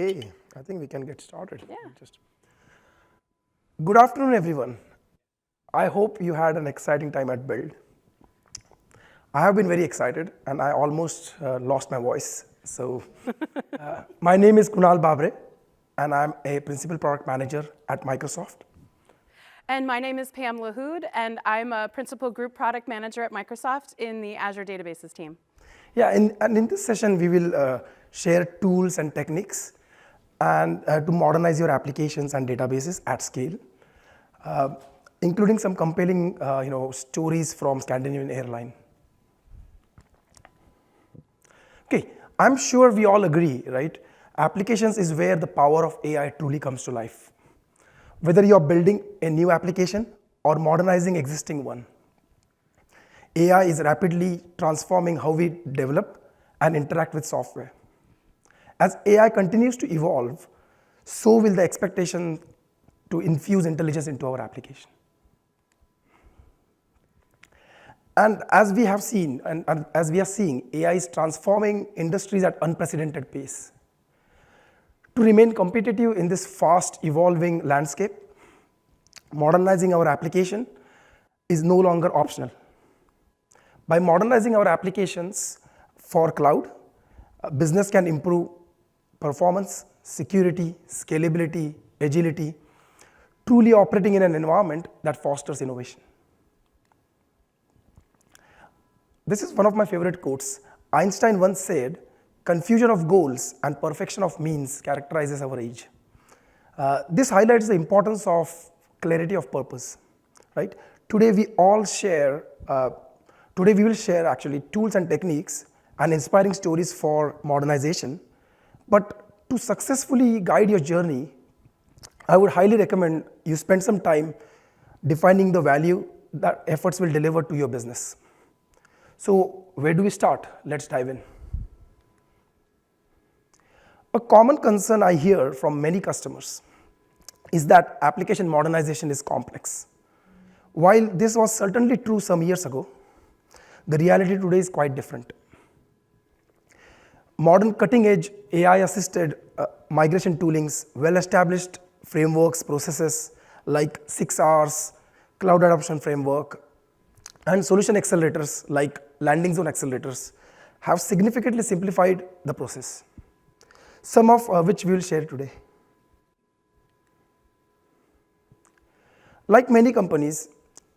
Okay, I think we can get started. Yeah. Good afternoon, everyone. I hope you had an exciting time at Build. I have been very excited, and I almost lost my voice. So, my name is Kunal Babre, and I'm a Principal Product Manager at Microsoft. And my name is Pam Lahoud, and I'm a Principal Group Product Manager at Microsoft in the Azure Databases team. Yeah, and in this session, we will share tools and techniques and to modernize your applications and databases at scale, including some compelling stories from Scandinavian Airlines. Okay, I'm sure we all agree, right? Applications is where the power of AI truly comes to life. Whether you're building a new application or modernizing existing one, AI is rapidly transforming how we develop and interact with software. As AI continues to evolve, so will the expectation to infuse intelligence into our application. And as we have seen, and as we are seeing, AI is transforming industries at unprecedented pace. To remain competitive in this fast evolving landscape, modernizing our application is no longer optional. By modernizing our applications for cloud, business can improve performance, security, scalability, agility, truly operating in an environment that fosters innovation. This is one of my favorite quotes. Einstein once said, "Confusion of goals and perfection of means characterizes our age." This highlights the importance of clarity of purpose, right? Today we will share actually tools and techniques and inspiring stories for modernization. But to successfully guide your journey, I would highly recommend you spend some time defining the value that efforts will deliver to your business. So where do we start? Let's dive in. A common concern I hear from many customers is that application modernization is complex. While this was certainly true some years ago, the reality today is quite different. Modern cutting-edge AI-assisted migration toolings, well-established frameworks, processes like 6Rs, Cloud Adoption Framework, and solution accelerators like landing zone accelerators have significantly simplified the process, some of which we will share today. Like many companies,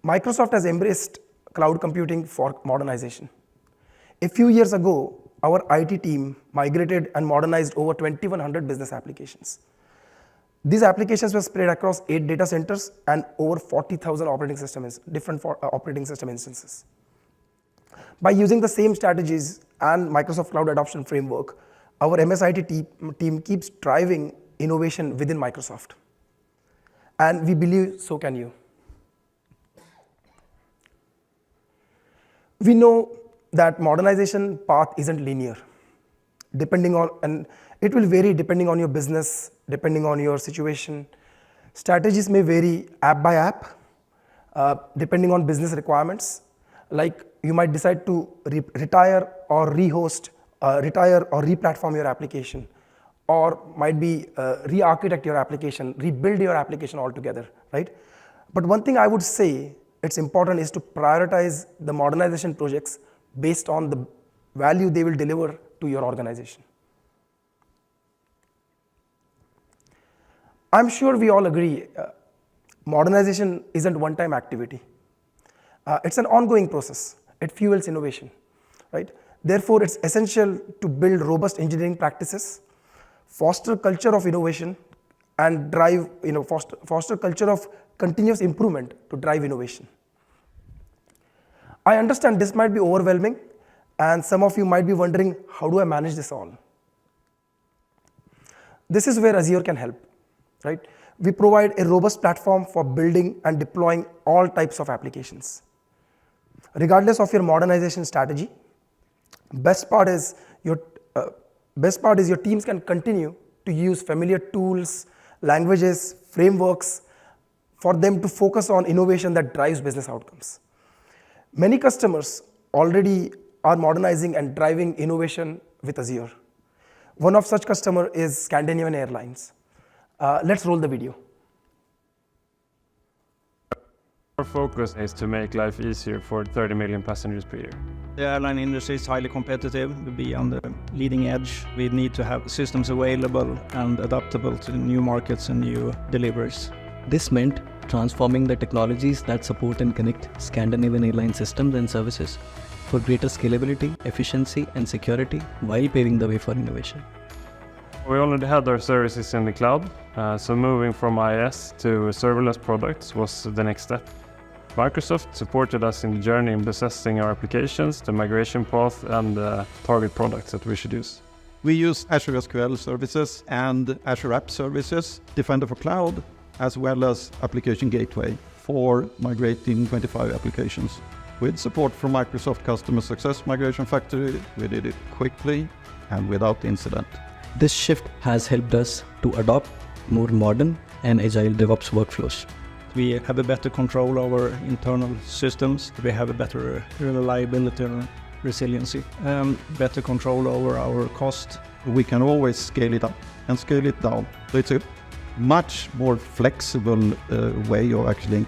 Microsoft has embraced cloud computing for modernization. A few years ago, our IT team migrated and modernized over 2,100 business applications. These applications were spread across 8 data centers and over 40,000 different operating system instances. By using the same strategies and Microsoft Cloud Adoption Framework, our MSIT team keeps driving innovation within Microsoft. And we believe so can you. We know that modernization path isn't linear, and it will vary depending on your business, depending on your situation. Strategies may vary app by app, depending on business requirements. Like you might decide to retire or re-platform your application, or might be re-architect your application, rebuild your application altogether, right? But one thing I would say it's important is to prioritize the modernization projects based on the value they will deliver to your organization. I'm sure we all agree, modernization isn't one-time activity. It's an ongoing process. It fuels innovation, right? Therefore, it's essential to build robust engineering practices, foster culture of innovation, and drive, foster culture of continuous improvement to drive innovation. I understand this might be overwhelming, and some of you might be wondering, how do I manage this all? This is where Azure can help, right? We provide a robust platform for building and deploying all types of applications. Regardless of your modernization strategy, best part is your teams can continue to use familiar tools, languages, frameworks for them to focus on innovation that drives business outcomes. Many customers already are modernizing and driving innovation with Azure. One of such customer is Scandinavian Airlines. Let's roll the video. Our focus is to make life easier for 30 million passengers per year. The airline industry is highly competitive. To be on the leading edge, we need to have systems available and adaptable to new markets and new deliveries. This meant transforming the technologies that support and connect Scandinavian airline systems and services for greater scalability, efficiency, and security while paving the way for innovation. We already had our services in the cloud, so moving from IaaS to serverless products was the next step. Microsoft supported us in the journey in assessing our applications, the migration path, and the target products that we should use. We use Azure SQL services and Azure App Services, Defender for Cloud, as well as Application Gateway for migrating 25 applications. With support from Microsoft Customer Success Migration Factory, we did it quickly and without incident. This shift has helped us to adopt more modern and agile DevOps workflows. We have a better control over internal systems. We have a better reliability and resiliency, better control over our cost. We can always scale it up and scale it down. So it's a much more flexible way of actually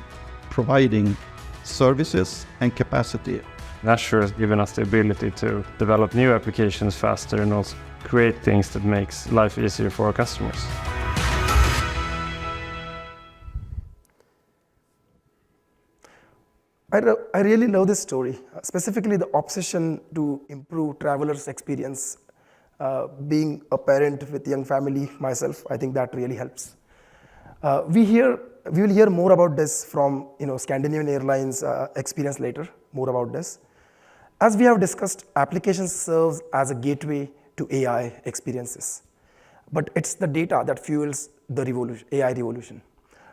providing services and capacity. Azure has given us the ability to develop new applications faster and also create things that makes life easier for our customers. I really love this story, specifically the obsession to improve travelers' experience. Being a parent with young family myself, I think that really helps. We will hear more about this from Scandinavian Airlines experience later, more about this. As we have discussed, applications serves as a gateway to AI experiences, but it's the data that fuels the AI revolution.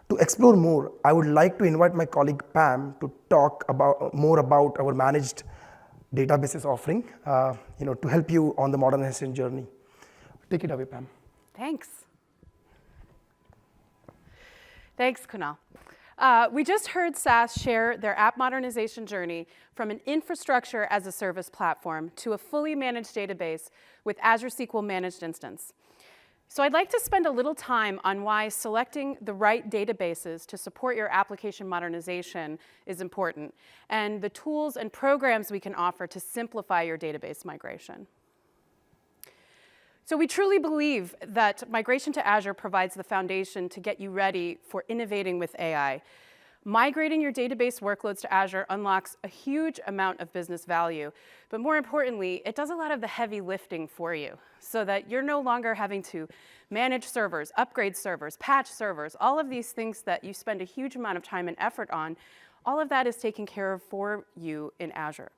To explore more, I would like to invite my colleague Pam to talk more about our managed databases offering, to help you on the modernization journey. Take it away, Pam. Thanks. Thanks, Kunal. We just heard SAS share their app modernization journey from an infrastructure as a service platform to a fully managed database with Azure SQL managed instance. So I'd like to spend a little time on why selecting the right databases to support your application modernization is important, and the tools and programs we can offer to simplify your database migration. So we truly believe that migration to Azure provides the foundation to get you ready for innovating with AI. Migrating your database workloads to Azure unlocks a huge amount of business value, but more importantly, it does a lot of the heavy lifting for you so that you're no longer having to manage servers, upgrade servers, patch servers, all of these things that you spend a huge amount of time and effort on. All of that is taken care of for you in Azure.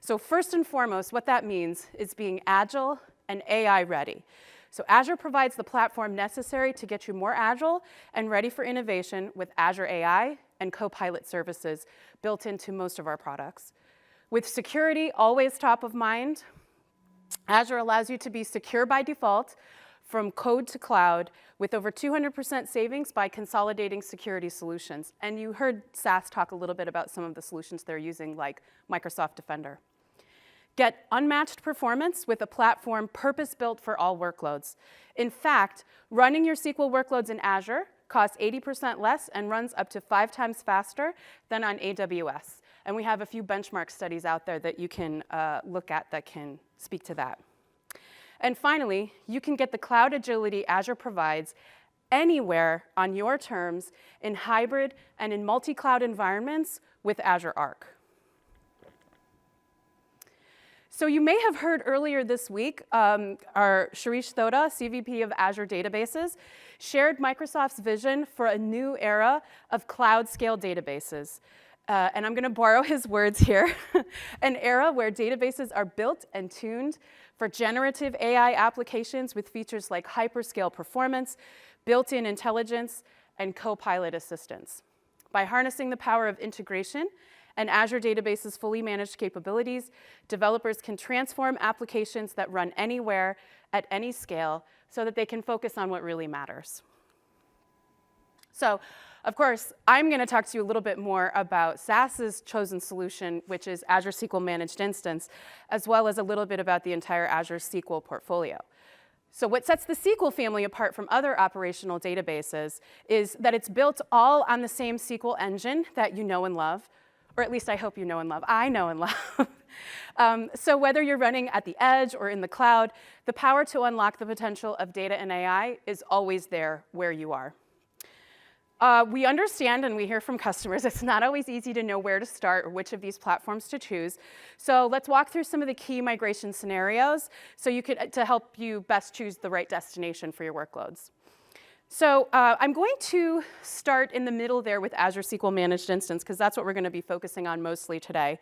So first and foremost, what that means is being agile and AI ready. So Azure provides the platform necessary to get you more agile and ready for innovation with Azure AI and Copilot services built into most of our products. With security always top of mind, Azure allows you to be secure by default from code to cloud with over 200% savings by consolidating security solutions. And you heard SAS talk a little bit about some of the solutions they're using, like Microsoft Defender. Get unmatched performance with a platform purpose-built for all workloads. In fact, running your SQL workloads in Azure costs 80% less and runs up to 5 times faster than on AWS. And we have a few benchmark studies out there that you can look at that can speak to that. And finally, you can get the cloud agility Azure provides anywhere on your terms in hybrid and in multi-cloud environments with Azure Arc. So you may have heard earlier this week, our Shirish Thoda, CVP of Azure Databases, shared Microsoft's vision for a new era of cloud-scale databases. And I'm going to borrow his words here, an era where databases are built and tuned for generative AI applications with features like hyperscale performance, built-in intelligence, and Copilot assistance. By harnessing the power of integration and Azure Database's fully managed capabilities, developers can transform applications that run anywhere at any scale so that they can focus on what really matters. So, of course, I'm going to talk to you a little bit more about SAS's chosen solution, which is Azure SQL Managed Instance, as well as a little bit about the entire Azure SQL portfolio. So what sets the SQL family apart from other operational databases is that it's built all on the same SQL engine that you know and love, or at least I hope you know and love. I know and love. So whether you're running at the edge or in the cloud, the power to unlock the potential of data and AI is always there where you are. We understand and we hear from customers it's not always easy to know where to start or which of these platforms to choose. So let's walk through some of the key migration scenarios to help you best choose the right destination for your workloads. So I'm going to start in the middle there with Azure SQL Managed Instance, because that's what we're going to be focusing on mostly today.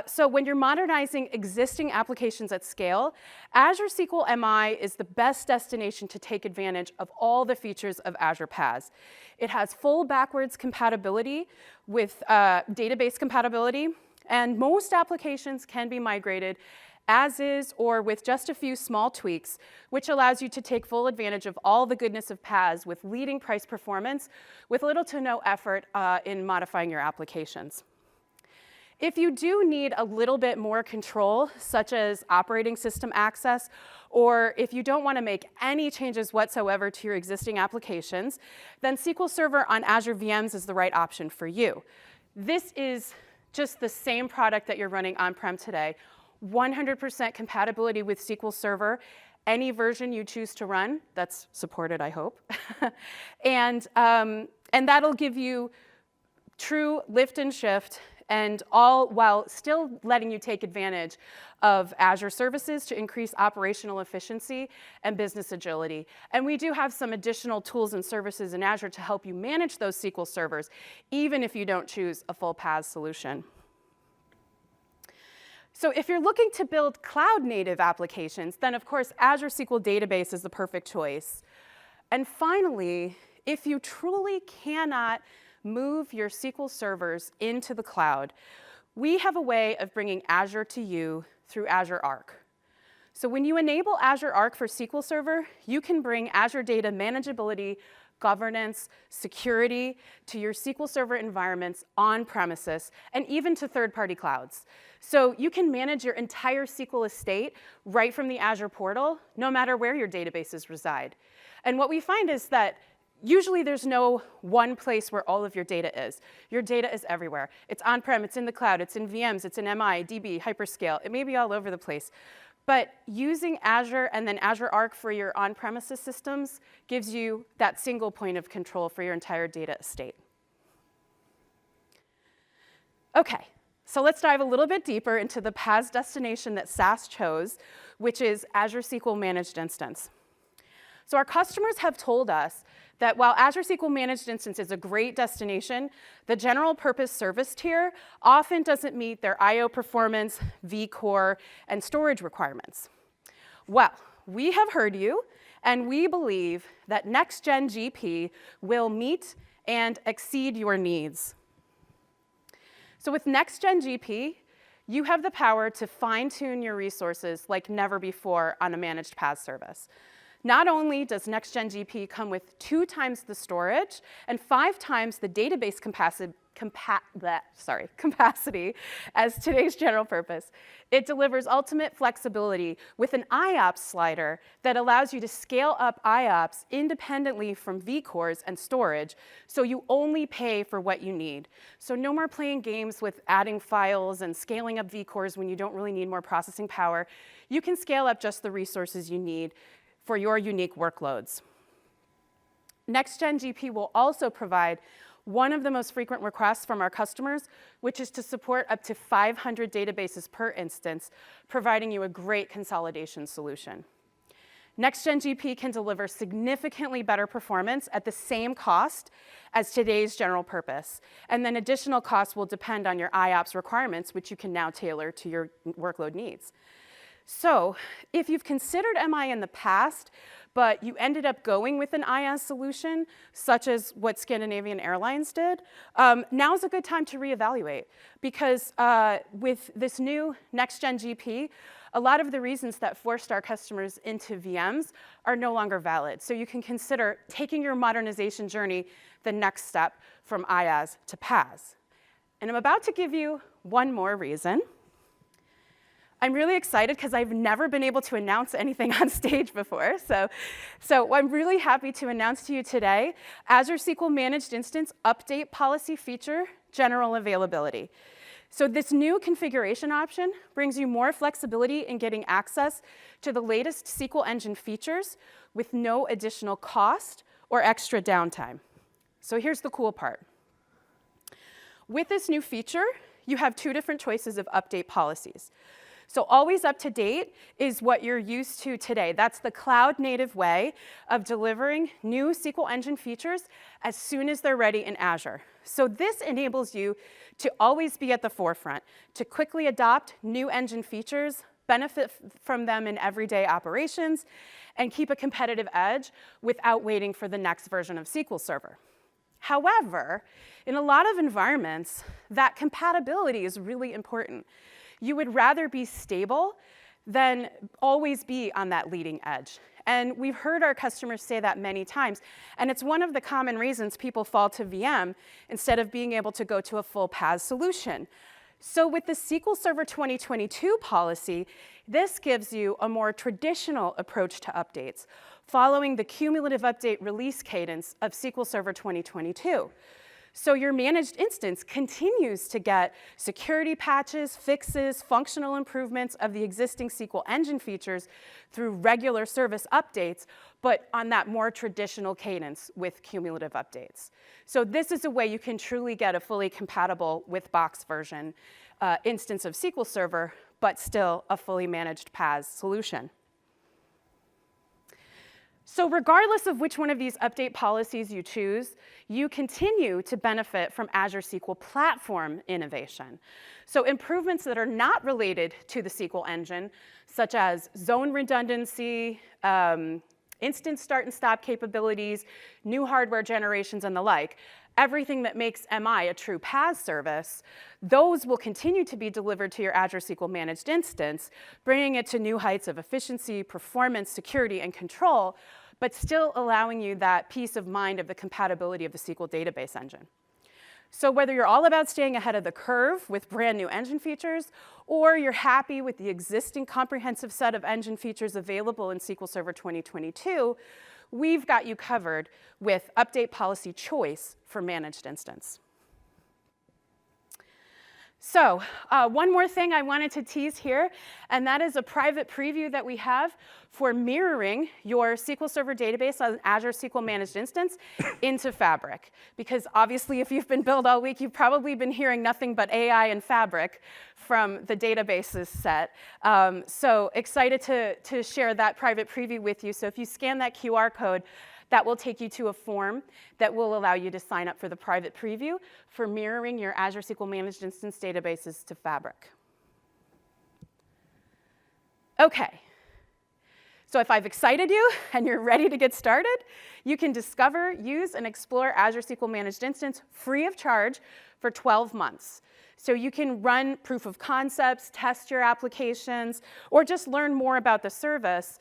So when you're modernizing existing applications at scale, Azure SQL MI is the best destination to take advantage of all the features of Azure PaaS. It has full backwards compatibility with database compatibility, and most applications can be migrated as is or with just a few small tweaks, which allows you to take full advantage of all the goodness of PaaS with leading price performance with little to no effort in modifying your applications. If you do need a little bit more control, such as operating system access, or if you don't want to make any changes whatsoever to your existing applications, then SQL Server on Azure VMs is the right option for you. This is just the same product that you're running on-prem today, 100% compatibility with SQL Server, any version you choose to run, that's supported, I hope. and that'll give you true lift and shift, and all while still letting you take advantage of Azure services to increase operational efficiency and business agility. And we do have some additional tools and services in Azure to help you manage those SQL servers, even if you don't choose a full PaaS solution. So if you're looking to build cloud-native applications, then of course Azure SQL Database is the perfect choice. And finally, if you truly cannot move your SQL servers into the cloud, we have a way of bringing Azure to you through Azure Arc. So when you enable Azure Arc for SQL Server, you can bring Azure data manageability, governance, security to your SQL Server environments on premises and even to third-party clouds. So you can manage your entire SQL estate right from the Azure portal, no matter where your databases reside. And what we find is that usually there's no one place where all of your data is. Your data is everywhere. It's on-prem, it's in the cloud, it's in VMs, it's in MI, DB, hyperscale. It may be all over the place. But using Azure and then Azure Arc for your on-premises systems gives you that single point of control for your entire data estate. Okay, so let's dive a little bit deeper into the PaaS destination that SAS chose, which is Azure SQL Managed Instance. So our customers have told us that while Azure SQL Managed Instance is a great destination, the general purpose service tier often doesn't meet their I/O performance, vCore, and storage requirements. Well, we have heard you, and we believe that Next-Gen GP will meet and exceed your needs. So with Next-Gen GP, you have the power to fine-tune your resources like never before on a managed PaaS service. Not only does Next-Gen GP come with 2 times the storage and 5 times the database capacity as today's general purpose, it delivers ultimate flexibility with an IOPS slider that allows you to scale up IOPS independently from vCores and storage, so you only pay for what you need. So no more playing games with adding files and scaling up vCores when you don't really need more processing power. You can scale up just the resources you need for your unique workloads. Next-Gen GP will also provide one of the most frequent requests from our customers, which is to support up to 500 databases per instance, providing you a great consolidation solution. Next-Gen GP can deliver significantly better performance at the same cost as today's general purpose, and then additional costs will depend on your IOPS requirements, which you can now tailor to your workload needs. So if you've considered MI in the past, but you ended up going with an IaaS solution, such as what Scandinavian Airlines did, now's a good time to reevaluate. Because with this new Next-Gen GP, a lot of the reasons that forced our customers into VMs are no longer valid. So you can consider taking your modernization journey the next step from IaaS to PaaS. And I'm about to give you one more reason. I'm really excited because I've never been able to announce anything on stage before. So I'm really happy to announce to you today Azure SQL Managed Instance Update Policy Feature General Availability. So this new configuration option brings you more flexibility in getting access to the latest SQL Engine features with no additional cost or extra downtime. So here's the cool part. With this new feature, you have two different choices of update policies. So always up to date is what you're used to today. That's the cloud-native way of delivering new SQL Engine features as soon as they're ready in Azure. So this enables you to always be at the forefront, to quickly adopt new engine features, benefit from them in everyday operations, and keep a competitive edge without waiting for the next version of SQL Server. However, in a lot of environments, that compatibility is really important. You would rather be stable than always be on that leading edge. And we've heard our customers say that many times. And it's one of the common reasons people fall to VM instead of being able to go to a full PaaS solution. So with the SQL Server 2022 policy, this gives you a more traditional approach to updates, following the cumulative update release cadence of SQL Server 2022. So your managed instance continues to get security patches, fixes, functional improvements of the existing SQL Engine features through regular service updates, but on that more traditional cadence with cumulative updates. So this is a way you can truly get a fully compatible with box version instance of SQL Server, but still a fully managed PaaS solution. So regardless of which one of these update policies you choose, you continue to benefit from Azure SQL Platform innovation. So improvements that are not related to the SQL engine, such as zone redundancy, instance start and stop capabilities, new hardware generations, and the like, everything that makes MI a true PaaS service, those will continue to be delivered to your Azure SQL Managed Instance, bringing it to new heights of efficiency, performance, security, and control, but still allowing you that peace of mind of the compatibility of the SQL database engine. So whether you're all about staying ahead of the curve with brand new engine features, or you're happy with the existing comprehensive set of engine features available in SQL Server 2022, we've got you covered with update policy choice for managed instance. So one more thing I wanted to tease here, and that is a private preview that we have for mirroring your SQL Server database on Azure SQL Managed Instance into Fabric. Because obviously, if you've been billed all week, you've probably been hearing nothing but AI and Fabric from the databases set. So excited to share that private preview with you. So if you scan that QR code, that will take you to a form that will allow you to sign up for the private preview for mirroring your Azure SQL Managed Instance databases to Fabric. Okay. So if I've excited you and you're ready to get started, you can discover, use, and explore Azure SQL Managed Instance free of charge for 12 months. So you can run proof of concepts, test your applications, or just learn more about the service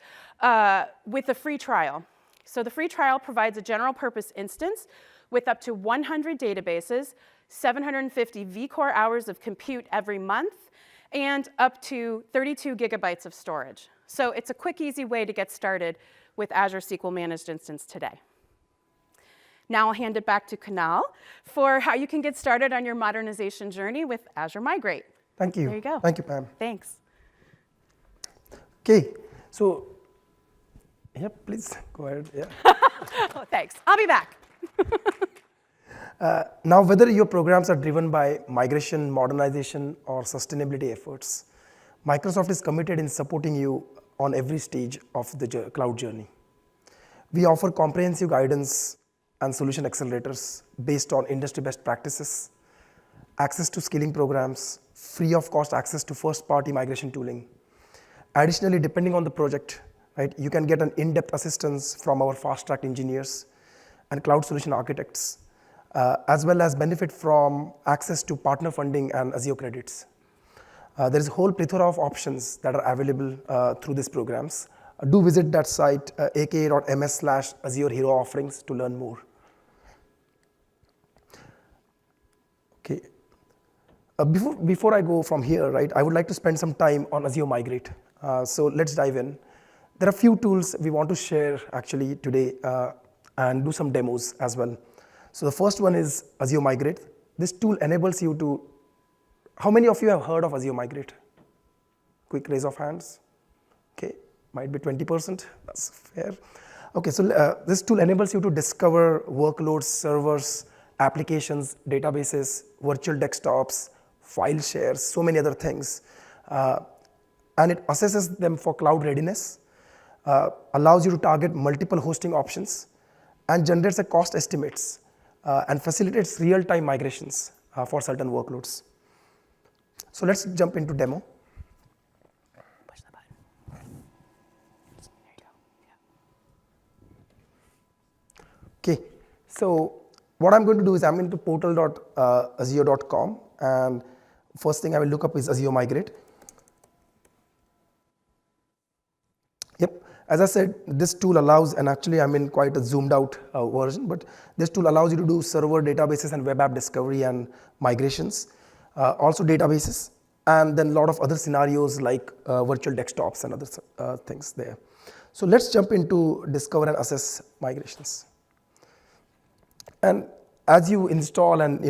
with a free trial. So the free trial provides a general purpose instance with up to 100 databases, 750 vCore hours of compute every month, and up to 32 gigabytes of storage. So it's a quick, easy way to get started with Azure SQL Managed Instance today. Now I'll hand it back to Kunal for how you can get started on your modernization journey with Azure Migrate. Thank you. There you go. Thank you, Pam. Thanks. Okay, so yeah, please go ahead. Yeah. Oh, thanks. I'll be back. Now, whether your programs are driven by migration, modernization, or sustainability efforts, Microsoft is committed in supporting you on every stage of the cloud journey. We offer comprehensive guidance and solution accelerators based on industry best practices, access to skilling programs, free of cost access to first-party migration tooling. Additionally, depending on the project, right, you can get an in-depth assistance from our fast-track engineers and cloud solution architects, as well as benefit from access to partner funding and Azure credits. There is a whole plethora of options that are available through these programs. Do visit that site, aka.ms/Azure Hero Offerings, to learn more. Okay. Before I go from here, right, I would like to spend some time on Azure Migrate. So let's dive in. There are a few tools we want to share actually today and do some demos as well. So the first one is Azure Migrate. This tool enables you to, how many of you have heard of Azure Migrate? Quick raise of hands. Okay, might be 20%, that's fair. Okay, so this tool enables you to discover workloads, servers, applications, databases, virtual desktops, file shares, so many other things. And it assesses them for cloud readiness, allows you to target multiple hosting options, and generates a cost estimates, and facilitates real-time migrations for certain workloads. So let's jump into demo. Push the button. There you go. Okay, so what I'm going to do is I'm into portal.azure.com, and first thing I will look up is Azure Migrate. Yep, as I said, this tool allows, and actually I'm in quite a zoomed out version, but this tool allows you to do server databases and web app discovery and migrations, also databases, and then a lot of other scenarios like virtual desktops and other things there. So let's jump into discover and assess migrations. And as you install and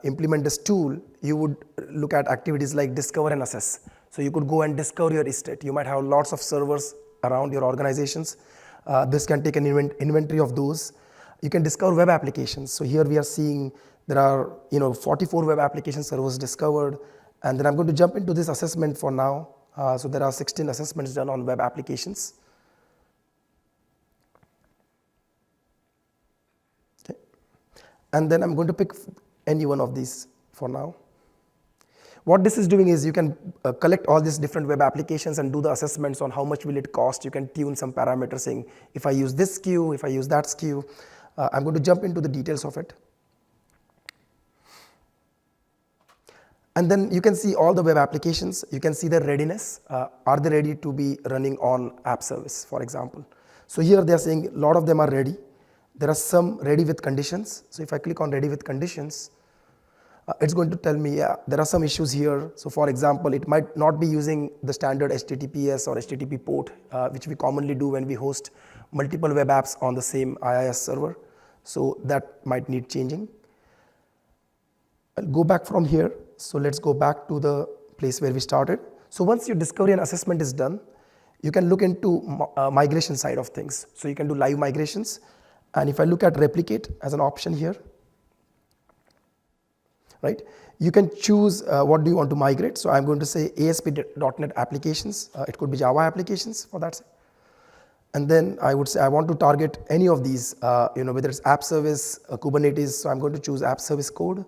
implement this tool, you would look at activities like discover and assess. So you could go and discover your estate. You might have lots of servers around your organizations. This can take an inventory of those. You can discover web applications. So here we are seeing there are 44 web application servers discovered, and then I'm going to jump into this assessment for now. So there are 16 assessments done on web applications. Okay. And then I'm going to pick any one of these for now. What this is doing is you can collect all these different web applications and do the assessments on how much will it cost. You can tune some parameters saying, if I use this SKU, if I use that SKU. I'm going to jump into the details of it. And then you can see all the web applications. You can see their readiness. Are they ready to be running on app service, for example? So here they are saying a lot of them are ready. There are some ready with conditions. So if I click on ready with conditions, it's going to tell me, yeah, there are some issues here. So for example, it might not be using the standard HTTPS or HTTP port, which we commonly do when we host multiple web apps on the same IIS server. So that might need changing. I'll go back from here. So let's go back to the place where we started. So once your discovery and assessment is done, you can look into migration side of things. So you can do live migrations. And if I look at replicate as an option here, right, you can choose what do you want to migrate. So I'm going to say ASP.NET applications. It could be Java applications for that. And then I would say I want to target any of these, whether it's app service, Kubernetes. So I'm going to choose app service code.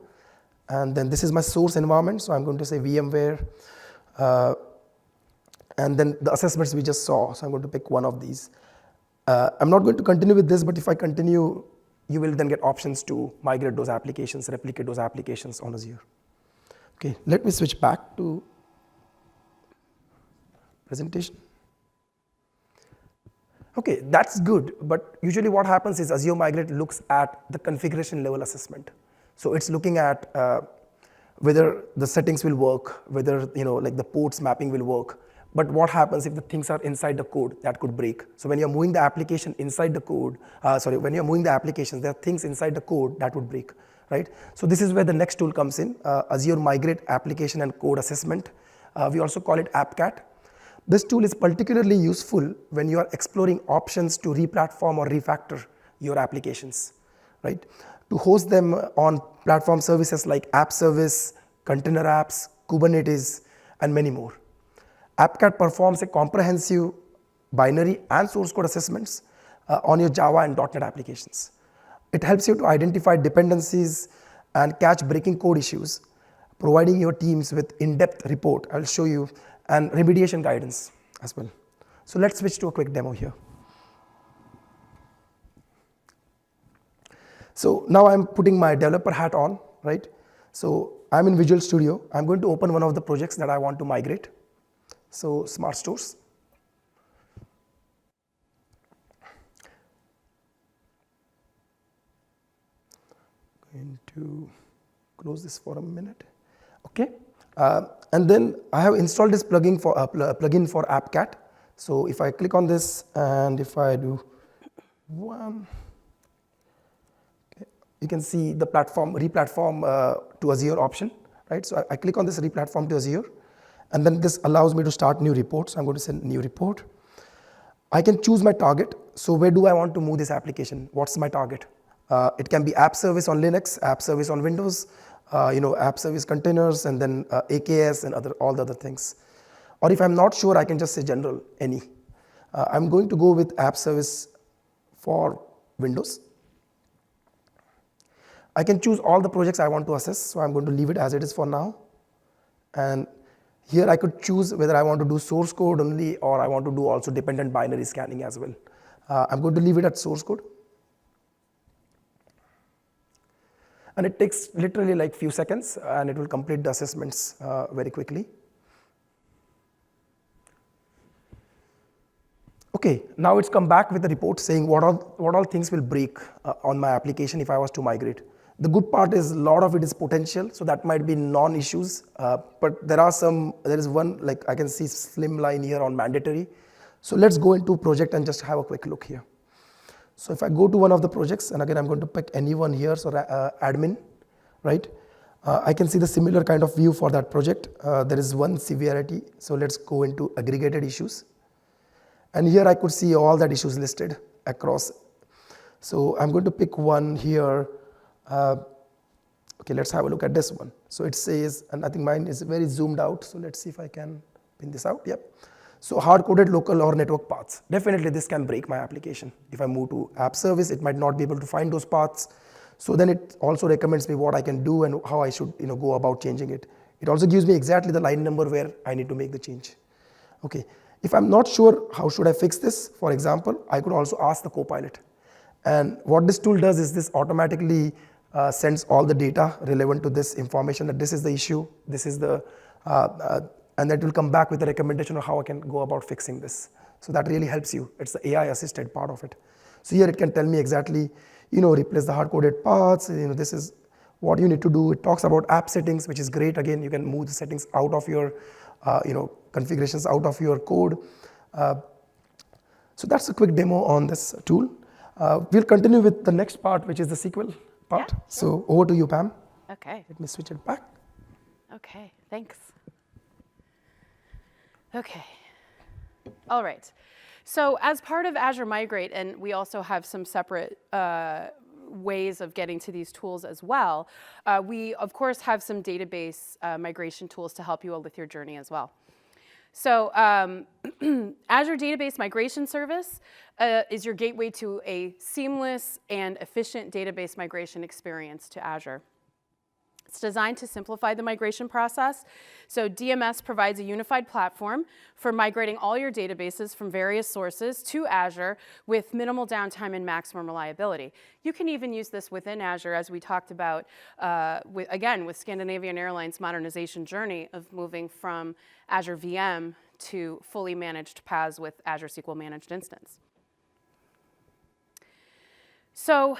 And then this is my source environment. So I'm going to say VMware. And then the assessments we just saw. So I'm going to pick one of these. I'm not going to continue with this, but if I continue, you will then get options to migrate those applications, replicate those applications on Azure. Okay, let me switch back to presentation. Okay, that's good, but usually what happens is Azure Migrate looks at the configuration level assessment. So it's looking at whether the settings will work, whether like the ports mapping will work. But what happens if the things are inside the code that could break? So when you're moving the application inside the code, when you're moving the applications, there are things inside the code that would break, right? So this is where the next tool comes in, Azure Migrate Application and Code Assessment. We also call it AppCat. This tool is particularly useful when you are exploring options to re-platform or refactor your applications, right? To host them on platform services like app service, container apps, Kubernetes, and many more. AppCat performs a comprehensive binary and source code assessments on your Java and .NET applications. It helps you to identify dependencies and catch breaking code issues, providing your teams with in-depth report, I'll show you, and remediation guidance as well. So let's switch to a quick demo here. So now I'm putting my developer hat on, right? So I'm in Visual Studio. I'm going to open one of the projects that I want to migrate. So Smart Stores. Going to close this for a minute. Okay, and then I have installed this plugin for AppCat. So if I click on this and if I do one, okay, you can see the replatform to Azure option, right? So I click on this replatform to Azure, and then this allows me to start new report. So I'm going to send new report. I can choose my target. So where do I want to move this application? What's my target? It can be app service on Linux, app service on Windows, app service containers, and then AKS and all the other things. Or if I'm not sure, I can just say general, any. I'm going to go with app service for Windows. I can choose all the projects I want to assess, so I'm going to leave it as it is for now. And here I could choose whether I want to do source code only or I want to do also dependent binary scanning as well. I'm going to leave it at source code. And it takes literally like few seconds and it will complete the assessments very quickly. Okay, now it's come back with a report saying what all things will break on my application if I was to migrate. The good part is a lot of it is potential, so that might be non-issues, but there is one, like I can see slim line here on mandatory. So let's go into project and just have a quick look here. So if I go to one of the projects, and again I'm going to pick any one here, so admin, right? I can see the similar kind of view for that project. There is one severity, so let's go into aggregated issues. And here I could see all that issues listed across. So I'm going to pick one here. Okay, let's have a look at this one. So it says, and I think mine is very zoomed out, so let's see if I can pin this out. Yep. So hard-coded local or network paths. Definitely this can break my application. If I move to app service, it might not be able to find those paths. So then it also recommends me what I can do and how I should go about changing it. It also gives me exactly the line number where I need to make the change. Okay, if I'm not sure how should I fix this, for example, I could also ask the Copilot. And what this tool does is this automatically sends all the data relevant to this information that this is the issue, this is the, and that will come back with a recommendation of how I can go about fixing this. So that really helps you. It's the AI assisted part of it. So here it can tell me exactly, replace the hard-coded paths, this is what you need to do. It talks about app settings, which is great. Again, you can move the settings out of your, configurations out of your code. So that's a quick demo on this tool. We'll continue with the next part, which is the SQL part. Yeah, sure. So over to you, Pam. Okay. Let me switch it back. Okay, thanks. Okay. All right. So as part of Azure Migrate, and we also have some separate ways of getting to these tools as well, we of course have some database migration tools to help you with your journey as well. So Azure Database Migration Service is your gateway to a seamless and efficient database migration experience to Azure. It's designed to simplify the migration process. So DMS provides a unified platform for migrating all your databases from various sources to Azure with minimal downtime and maximum reliability. You can even use this within Azure, as we talked about, with Scandinavian Airlines modernization journey of moving from Azure VM to fully managed PaaS with Azure SQL Managed Instance. So,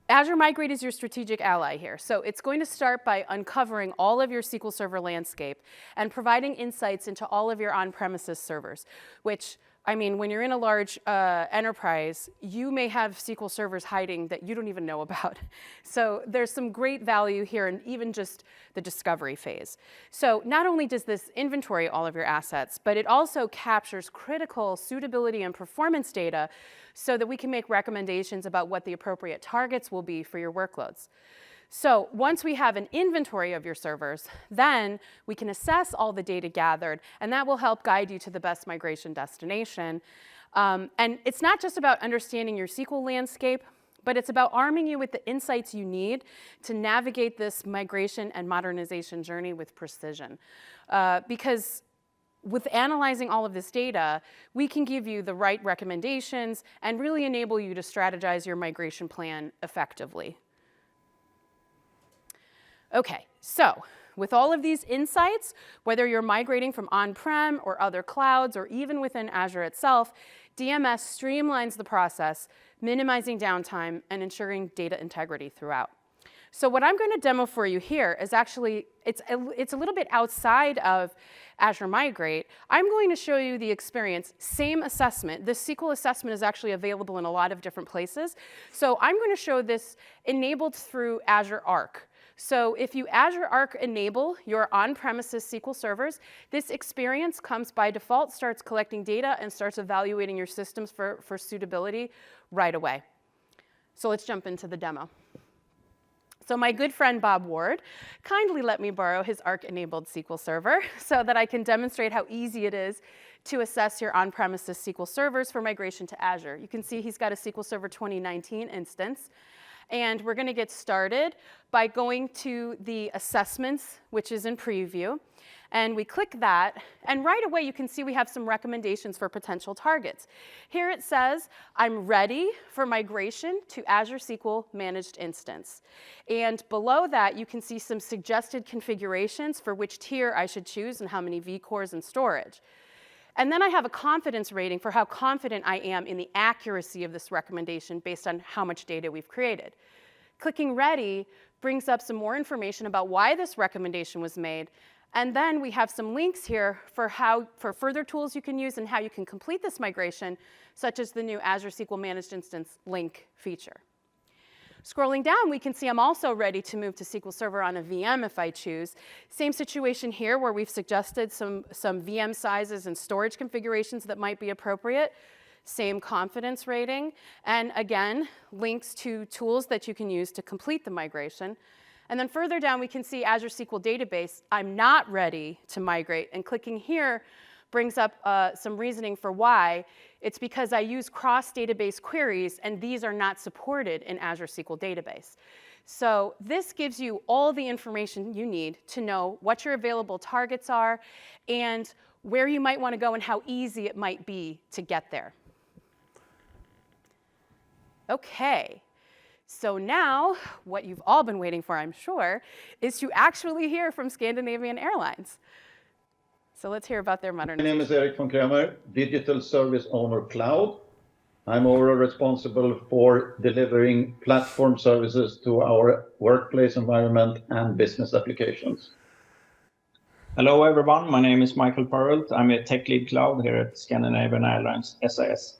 Azure Migrate is your strategic ally here. So it's going to start by uncovering all of your SQL Server landscape and providing insights into all of your on-premises servers, which, I mean, when you're in a large enterprise, you may have SQL servers hiding that you don't even know about. So there's some great value here in even just the discovery phase. So not only does this inventory all of your assets, but it also captures critical suitability and performance data so that we can make recommendations about what the appropriate targets will be for your workloads. So once we have an inventory of your servers, then we can assess all the data gathered, and that will help guide you to the best migration destination. And it's not just about understanding your SQL landscape, but it's about arming you with the insights you need to navigate this migration and modernization journey with precision. Because with analyzing all of this data, we can give you the right recommendations and really enable you to strategize your migration plan effectively. Okay, so with all of these insights, whether you're migrating from on-prem or other clouds or even within Azure itself, DMS streamlines the process, minimizing downtime and ensuring data integrity throughout. So what I'm going to demo for you here is actually, it's a little bit outside of Azure Migrate. I'm going to show you the experience, same assessment. This SQL assessment is actually available in a lot of different places. So I'm going to show this enabled through Azure Arc. So if you Azure Arc enable your on-premises SQL servers, this experience comes by default, starts collecting data, and starts evaluating your systems for suitability right away. So let's jump into the demo. So my good friend Bob Ward kindly let me borrow his Arc-enabled SQL server so that I can demonstrate how easy it is to assess your on-premises SQL servers for migration to Azure. You can see he's got a SQL Server 2019 instance. And we're going to get started by going to the assessments, which is in preview. And we click that, and right away you can see we have some recommendations for potential targets. Here it says, I'm ready for migration to Azure SQL Managed Instance. And below that, you can see some suggested configurations for which tier I should choose and how many vCores and storage. And then I have a confidence rating for how confident I am in the accuracy of this recommendation based on how much data we've created. Clicking Ready brings up some more information about why this recommendation was made. And then we have some links here for further tools you can use and how you can complete this migration, such as the new Azure SQL Managed Instance link feature. Scrolling down, we can see I'm also ready to move to SQL Server on a VM if I choose. Same situation here where we've suggested some VM sizes and storage configurations that might be appropriate. Same confidence rating. And again, links to tools that you can use to complete the migration. And then further down, we can see Azure SQL Database. I'm not ready to migrate. And clicking here brings up some reasoning for why. It's because I use cross-database queries, and these are not supported in Azure SQL Database. So this gives you all the information you need to know what your available targets are and where you might want to go and how easy it might be to get there. OK. So now, what you've all been waiting for, I'm sure, is to actually hear from Scandinavian Airlines. So let's hear about their modernization. My name is 𝗦𝗽𝗀𝗀𝗀𝗀, Digital Service Owner Cloud. I'm overall responsible for delivering platform services to our workplace environment and business applications. Hello everyone, my name is Michael Perlt. I'm a tech lead cloud here at Scandinavian Airlines, SAS.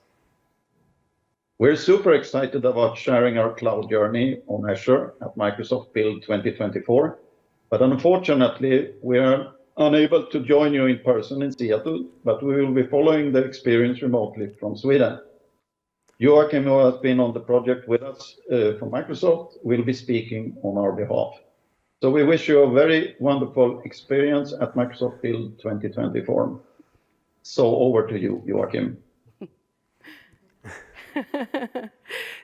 We're super excited about sharing our cloud journey on Azure at Microsoft Build 2024, but unfortunately we are unable to join you in person in Seattle, but we will be following the experience remotely from Sweden. Joakim, who has been on the project with us from Microsoft, will be speaking on our behalf. So we wish you a very wonderful experience at Microsoft Build 2024. So over to you, Joakim.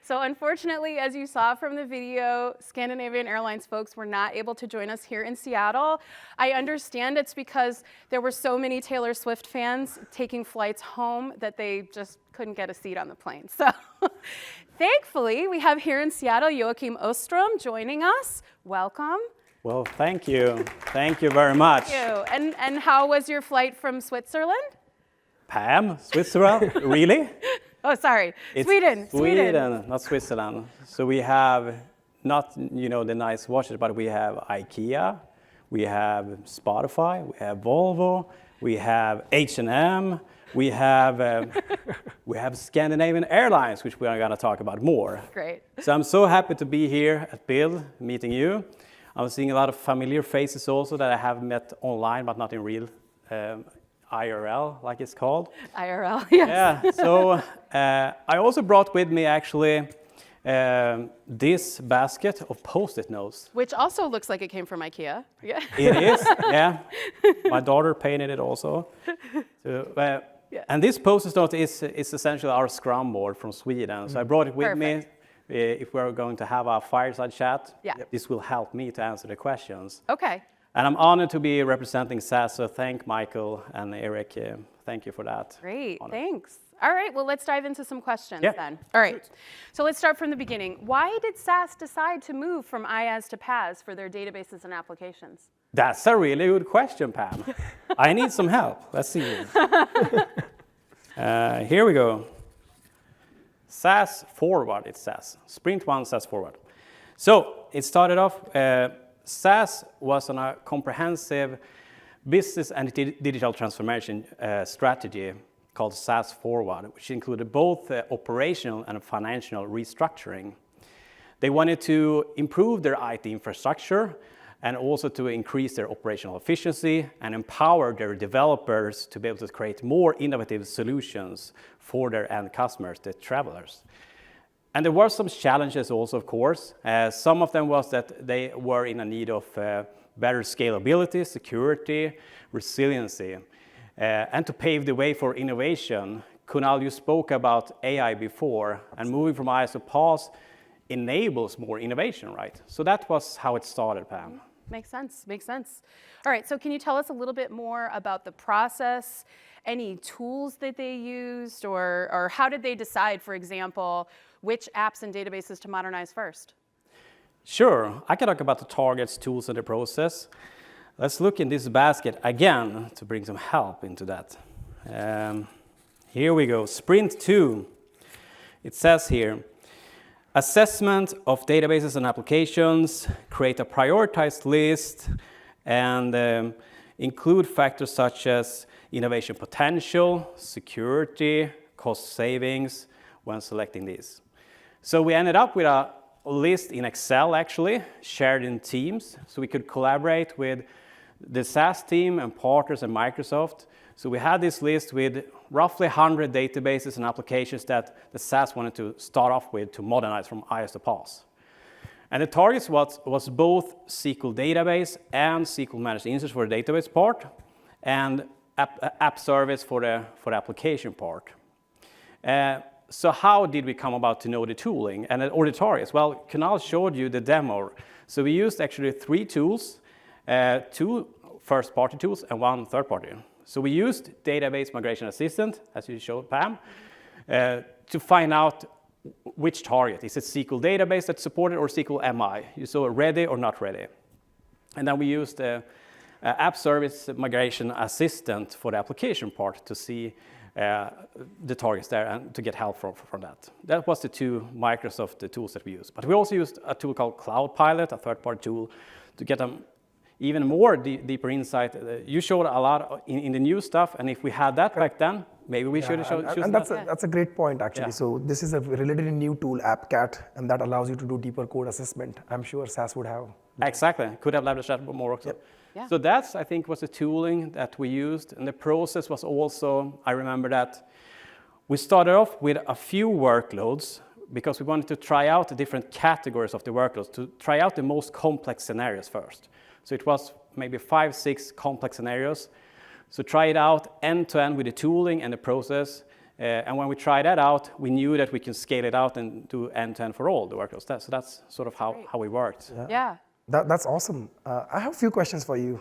So unfortunately, as you saw from the video, Scandinavian Airlines folks were not able to join us here in Seattle. I understand it's because there were so many Taylor Swift fans taking flights home that they just couldn't get a seat on the plane. So thankfully, we have here in Seattle Joakim Åström joining us. Welcome. Well, thank you. Thank you very much. Thank you. And how was your flight from Switzerland? Pam, Switzerland? Really? Oh, sorry. It's Sweden, not Switzerland. So we have not, the nice watches, but we have IKEA, we have Spotify, we have Volvo, we have H&M, we have Scandinavian Airlines, which we are going to talk about more. Great. So I'm so happy to be here at Build, meeting you. I'm seeing a lot of familiar faces also that I have met online, but not in real IRL, like it's called. IRL, yes. Yeah, so I also brought with me actually this basket of Post-it notes. Which also looks like it came from IKEA. Yeah. It is, yeah. My daughter painted it also. So, yeah. And this Post-it note is essentially our Scrum board from Sweden. So I brought it with me. If we're going to have a fireside chat, this will help me to answer the questions. Okay. And I'm honored to be representing SAS, so thank Michael and Eric. Thank you for that. Great, honor. Thanks. All right, well, let's dive into some questions then. All right, so let's start from the beginning. Why did SAS decide to move from IaaS to PaaS for their databases and applications? That's a really good question, Pam. I need some help. Let's see. Here we go. SAS forward, it says. Sprint 1 SAS forward. So it started off, SAS was on a comprehensive business and digital transformation strategy called SAS Forward, which included both operational and financial restructuring. They wanted to improve their IT infrastructure and also to increase their operational efficiency and empower their developers to be able to create more innovative solutions for their end customers, the travelers. And there were some challenges also, of course. Some of them was that they were in a need of better scalability, security, resiliency. And to pave the way for innovation, Kunal, you spoke about AI before, and moving from IaaS to PaaS enables more innovation, right? So that was how it started, Pam. Makes sense, makes sense. All right, so can you tell us a little bit more about the process, any tools that they used, or how did they decide, for example, which apps and databases to modernize first? Sure, I can talk about the targets, tools, and the process. Let's look in this basket again to bring some help into that. Here we go, Sprint 2. It says here, assessment of databases and applications, create a prioritized list, and include factors such as innovation potential, security, cost savings when selecting these. So we ended up with a list in Excel, actually, shared in teams, so we could collaborate with the SAS team and partners and Microsoft. So we had this list with roughly 100 databases and applications that the SAS wanted to start off with to modernize from IaaS to PaaS. And the targets was both SQL database and SQL managed instance for the database part, and app service for the application part. So how did we come about to know the tooling or the targets? Well, Kunal showed you the demo. So we used actually 3 tools, 2 first-party tools and 1 third-party. So we used Database Migration Assistant, as you showed, Pam, to find out which target. Is it SQL database that's supported or SQL MI? You saw ready or not ready. And then we used App Service Migration Assistant for the application part to see the targets there and to get help from that. That was the 2 Microsoft tools that we used. But we also used a tool called Cloud Pilot, a third-party tool, to get them even more deeper insight. You showed a lot in the new stuff, and if we had that back then, maybe we should have chosen that. That's a great point, actually. Yeah. So this is a relatively new tool, AppCat, and that allows you to do deeper code assessment. I'm sure SAS would have. Exactly. Could have leveraged that more also. Yep. Yeah. So that's, I think, was the tooling that we used. And the process was also, I remember that we started off with a few workloads because we wanted to try out the different categories of the workloads, to try out the most complex scenarios first. So it was maybe 5, 6 complex scenarios. So try it out end-to-end with the tooling and the process. And when we tried that out, we knew that we can scale it out and do end-to-end for all the workloads. So that's sort of how we worked. Yeah. That's awesome. I have a few questions for you.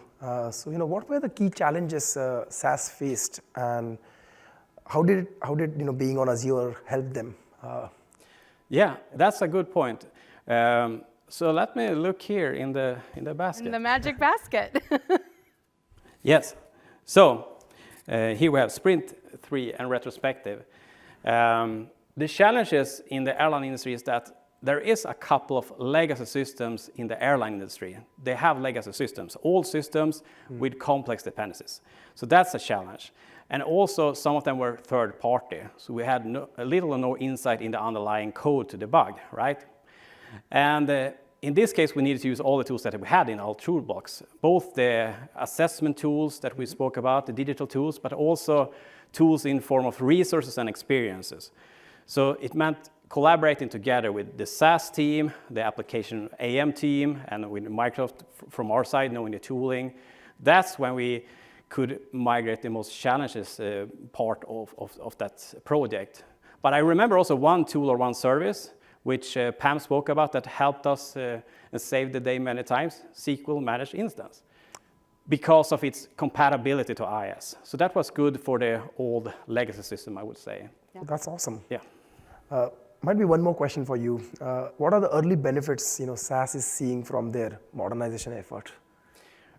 So, what were the key challenges SAS faced, and how did being on Azure help them? Yeah, that's a good point. So let me look here in the basket. In the magic basket. Yes. So here we have Sprint 3 and retrospective. The challenges in the airline industry is that there is a couple of legacy systems in the airline industry. They have legacy systems, old systems with complex dependencies. So that's a challenge. And also some of them were third party. So we had little or no insight in the underlying code to debug, right? And in this case, we needed to use all the tools that we had in our toolbox, both the assessment tools that we spoke about, the digital tools, but also tools in form of resources and experiences. So it meant collaborating together with the SAS team, the application AM team, and with Microsoft from our side, knowing the tooling. That's when we could migrate the most challenges part of that project. But I remember also one tool or one service, which Pam spoke about, that helped us and saved the day many times, SQL Managed Instance, because of its compatibility to IaaS. So that was good for the old legacy system, I would say. Yeah. That's awesome. Yeah. Might be one more question for you. What are the early benefits SAS is seeing from their modernization effort?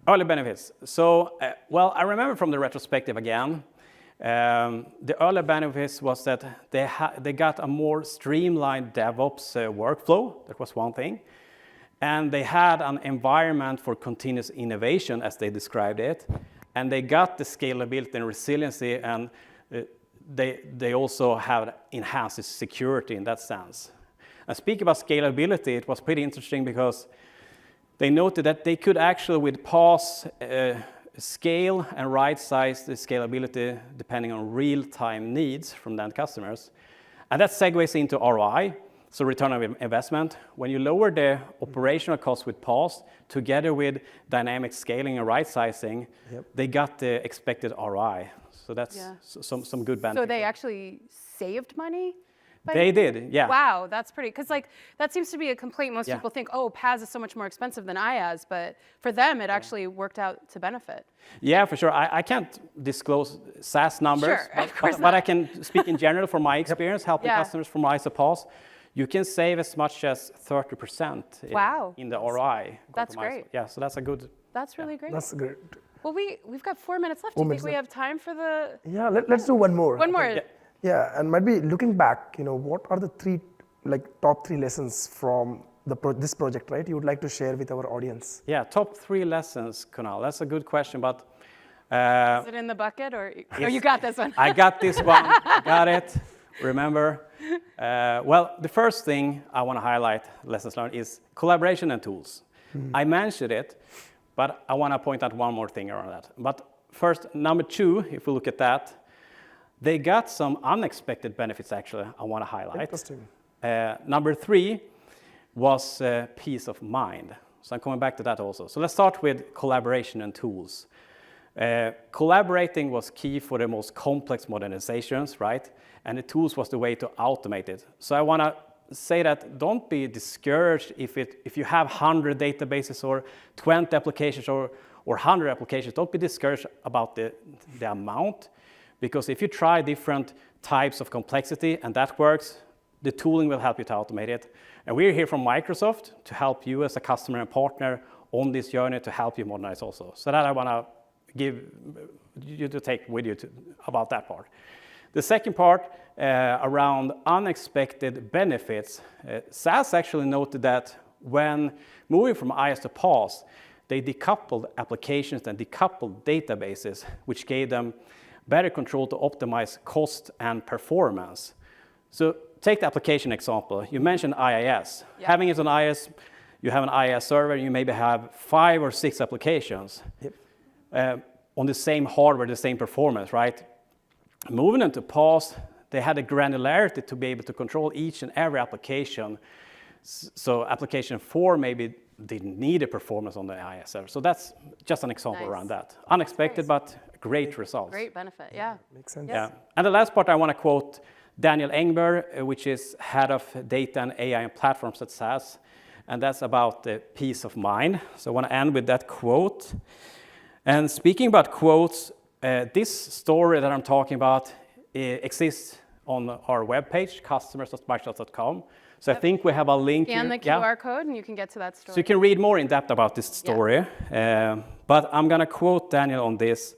Early benefits. So, well, I remember from the retrospective again, the early benefits was that they got a more streamlined DevOps workflow. That was one thing. And they had an environment for continuous innovation, as they described it. And they got the scalability and resiliency, and they also have enhanced security in that sense. And speaking about scalability, it was pretty interesting because they noted that they could actually, with PaaS, scale and right-size the scalability depending on real-time needs from the end customers. And that segues into ROI, so return on investment. When you lower the operational costs with PaaS, together with dynamic scaling and right-sizing, they got the expected ROI. So that's some good benefits. So they actually saved money? They did, yeah. Wow, that's pretty, because like that seems to be a complaint. Most people think, oh, PaaS is so much more expensive than IaaS, but for them it actually worked out to benefit. Yeah, for sure. I can't disclose SaaS numbers, but I can speak in general from my experience helping customers from IaaS PaaS. You can save as much as 30% in the ROI. That's great. Yeah, so that's a good. That's really great. That's great. Well, we've got 4 minutes left. Do you think we have time for the? Yeah, let's do one more. One more. Yeah, and might be looking back, what are the top three lessons from this project, right? You would like to share with our audience? Yeah, top 3 lessons, Kunal. That's a good question, but. Is it in the bucket, or you got this one? I got this one. I got it. Remember. Well, the first thing I want to highlight, lessons learned, is collaboration and tools. I mentioned it, but I want to point out one more thing around that. But first, number 2, if we look at that, they got some unexpected benefits, actually, I want to highlight. Interesting. Number 3 was peace of mind. So I'm coming back to that also. So let's start with collaboration and tools. Collaborating was key for the most complex modernizations, right? And the tools was the way to automate it. So I want to say that don't be discouraged if you have 100 databases or 20 applications or 100 applications. Don't be discouraged about the amount. Because if you try different types of complexity and that works, the tooling will help you to automate it. And we're here from Microsoft to help you as a customer and partner on this journey to help you modernize also. So that I want to give you to take with you about that part. The second part around unexpected benefits, SAS actually noted that when moving from IaaS to PaaS, they decoupled applications and decoupled databases, which gave them better control to optimize cost and performance. So take the application example. You mentioned IaaS. Having it on IaaS, you have an IaaS server, you maybe have 5 or 6 applications on the same hardware, the same performance, right? Moving into PaaS, they had a granularity to be able to control each and every application. So application 4 maybe didn't need a performance on the IaaS server. So that's just an example around that. Unexpected, but great results. Great benefit, yeah. Makes sense. Yeah. And the last part I want to quote Daniel Engberg, which is head of data and AI and platforms at SAS, and that's about the peace of mind. So I want to end with that quote. And speaking about quotes, this story that I'm talking about exists on our webpage, customers.microsoft.com. So I think we have a link Scan here. the QR code and you can get to that story. So you can read more in depth about this story. But I'm going to quote Daniel on this.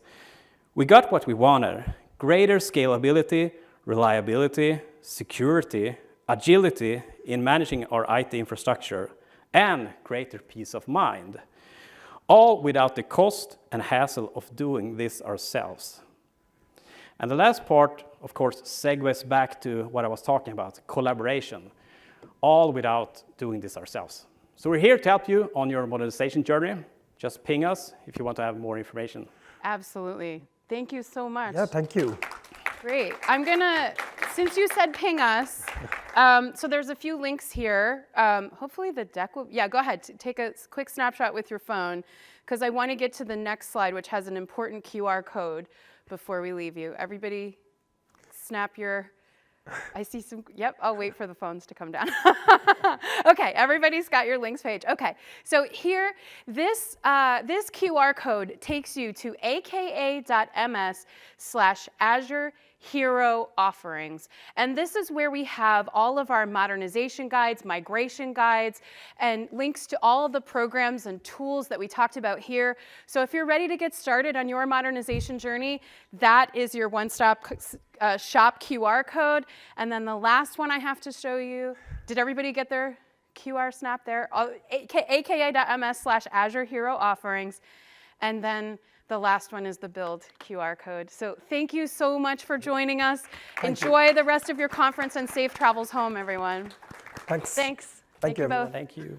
We got what we wanted: greater scalability, reliability, security, agility in managing our IT infrastructure, and greater peace of mind, all without the cost and hassle of doing this ourselves. And the last part, of course, segues back to what I was talking about, collaboration, all without doing this ourselves. So we're here to help you on your modernization journey. Just ping us if you want to have more information. Absolutely. Thank you so much. Yeah, thank you. Great. I'm gonna, since you said ping us, so there's a few links here. Hopefully the deck will, go ahead, take a quick snapshot with your phone, because I want to get to the next slide, which has an important QR code before we leave you. Everybody snap your, I see some, I'll wait for the phones to come down. Okay, everybody's got your links page. Okay, so here, this QR code takes you to aka.ms/Azure Hero Offerings. And this is where we have all of our modernization guides, migration guides, and links to all of the programs and tools that we talked about here. So if you're ready to get started on your modernization journey, that is your one-stop shop QR code. And then the last one I have to show you, did everybody get their QR snap there, aka.ms/Azure Hero Offerings. And then the last one is the build QR code. So thank you so much for joining us. Enjoy the rest of your conference and safe travels home, everyone. Thanks. Thanks. Thank you, both. Thank you.